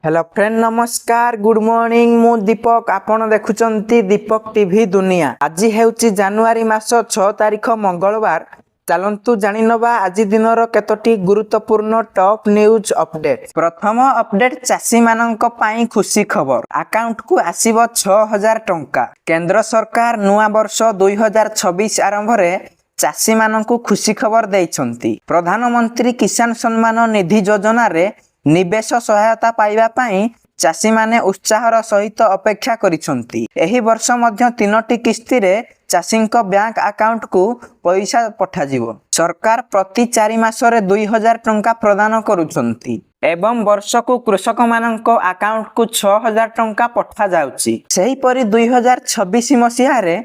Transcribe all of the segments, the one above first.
Hello friend नमस्कार good morning मु दीपक आपण देखुचंती दीपक टीवी दुनिया। आज हेउची जनवरी मास 6 तारिख मंगलवार। चलंतु जानि नबा आज दिनर केतोटी गुरुत्वपूर्ण टॉप न्यूज अपडेट। प्रथम अपडेट चाषी मानक पाई खुशी खबर। अकाउंट को आसीबो 6000 टंका। केंद्र सरकार नुआ वर्ष 2026 आरंभ रे चाषी मानक खुशी खबर देइछंती। प्रधानमंत्री किसान सम्मान निधि योजना रे निवेश सहायता पाइबा पाई चाषी माने उत्साहर सहित अपेक्षा करिसंती। एही वर्ष मध्य 3टी किस्ती रे चाषींक बैंक अकाउंट को पैसा पठा जिवो। सरकार प्रति 4 मास रे 2000 टंका प्रदान करूछंती एवं वर्ष को कृषक मानक अकाउंट को 6000 टंका पठा जाउची। सेही परि 2026 मसिहा रे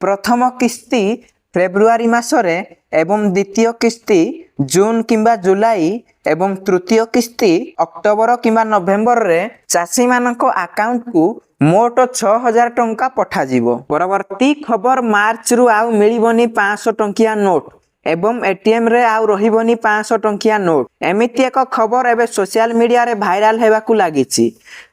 प्रथम किस्ती फेब्रुआरी मासरे एवं द्वितीय किस्ती जून किंबा जुलाई एवं तृतीय किस्ती अक्टोबर किंबा नवेम्बर रे चाषी मानक अकाउंट को मोट 6000 टंका पठा जिवो। परवर्ती खबर मार्च रु आउ मिलिबनी 500 टंकिया नोट एवं एटीएम रे आउ रहिबनी 500 टंकिया नोट। एमिति एक खबर एबे सोशल मीडिया रे भाइराल हेबाकू लागिछि।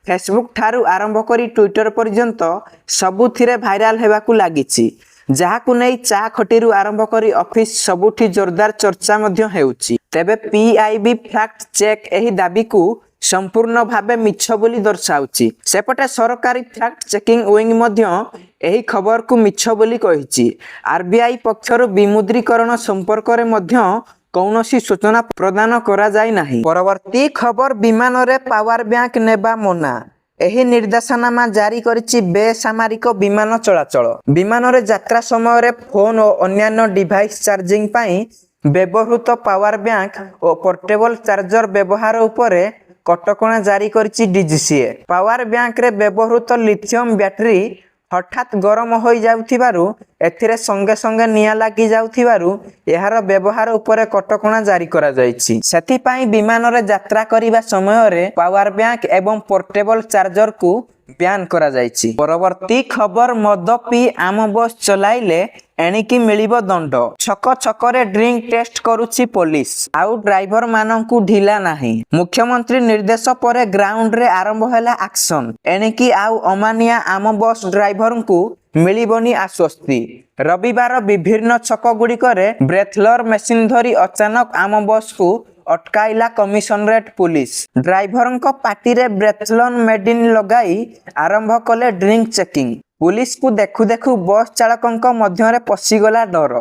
फेसबुक ठारू आरंभ करी ट्विटर पर्यंत सबुथिरे भाइराल हेबाकू लागिछि। जहाकू नै चा खटीरू आरंभ करी ऑफिस सबुठी जोरदार चर्चा मध्य हेउची। तेबे पीआईबी फैक्ट चेक एही दाबी को संपूर्ण भाबे मिछ बोली दर्शाउची। सेपटे सरकारी फैक्ट चेकिंग विंग मध्य एही खबर को मिछ बोली कहिची। आरबीआई पक्षरु विमुद्रीकरण संपर्क रे मध्य कौनसी सूचना प्रदान करा जाय नाही। परवर्ती खबर विमान रे पावर बैंक नेबा मना। एही निर्देशनामा जारी करिछि बेसामरिक विमान चलाचल। विमान रे यात्रा समय रे फोन और अन्य डिवाइस चार्जिंग पाई व्यवहृत पावर बैंक और पोर्टेबल चार्जर व्यवहार उपरे कटकणा जारी करिछि डीजीसीए। पावर बैंक रे व्यवहृत लिथियम बैटरी हठात गरम हो जाउथिबारु एथिरे संगे संगे निया लागी जाउथिबारु एहार व्यवहार उपरे कटकणा जारी करा जायछि। सेति पाई विमान रे यात्रा करिबा समय रे पावर बैंक एवं पोर्टेबल चार्जर को ब्यान करा जायछि। परवर्ती खबर मद पी आम बस चलाइले एणिकी मिलिबो दंड। छक छक रे ड्रिंक टेस्ट करूछि पुलिस आउ ड्राइवर माननकु ढिला नाही। मुख्यमंत्री निर्देश परे ग्राउंड रे आरंभ हैला एक्शन। एणिकी आउ अमानिया आम बस ड्राइवर को मिलिबनी आश्वस्ति। रविवार विभिन्न छक गुड़िकरे ब्रेथलर मेसिन धरी अचानक आम बस को अटकाइला कमिशनरेट पुलिस। ड्राइवर पार्टी रे ब्रेथलन मेडिन लगाई आरंभ कले ड्रिंक चेकिंग। पुलिस को देखु देखु बस चालक मध्य पशिगला डर।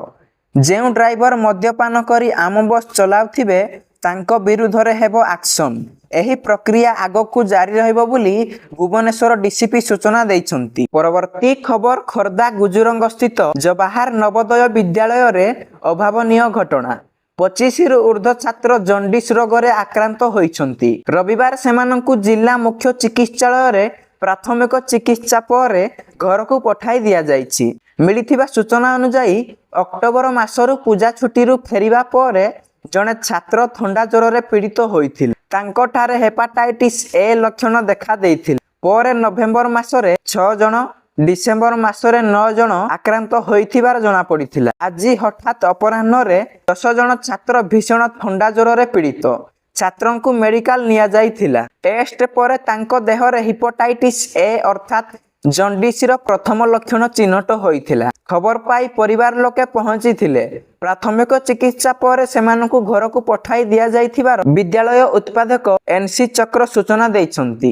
जेउ ड्राइवर मद्यपान करी आम बस चलाउथिबे तांको विरुद्ध रे हेबो एक्शन। एही प्रक्रिया आगो को जारी रहइबो बोली भुवनेश्वर डीसीपी सूचना दैछंती। परवर्ती खबर खोर्धा गुजुरंग स्थित जवाहर नवोदय विद्यालय रे अभावनीय घटना। 25 रु ऊर्ध्व छात्र जंडिस रोग रे आक्रांत होइछंती। रविवार सेमानंकु जिला मुख्य चिकित्सालय रे प्राथमिक चिकित्सा पर घर को पठाई दिया जाइछि। मिलिथिबा सूचना अनुसार अक्टोबर मासरु पूजा छुट्टी रु फेरिबा पर जने छात्र थंडा ज्वर रे पीड़ित होइथिल। तांको ठारे हेपाटाइटिस ए लक्षण देखा देइथिल। पर नवेम्बर मासरे 6 जन डिसेम्बर मासरे 9 जन आक्रांत होइथिबार जणा पड़िथिला। आज हठात अपराह्न रे 10 जन छात्र भीषण थंडा ज्वर रे पीड़ित। छात्रों को मेडिकल निया जाइथिला। टेस्ट पर तांको देह रे हेपाटाइटिस ए अर्थात जंडिस रो प्रथम लक्षण चिन्हट होइथिला। खबर पाई परिवार लोके पहुंची थिले। प्राथमिक चिकित्सा पर सेमानकु घर को पठाई दिया जाइथिबार विद्यालय उत्पादक एनसी चक्र सूचना दैछंती।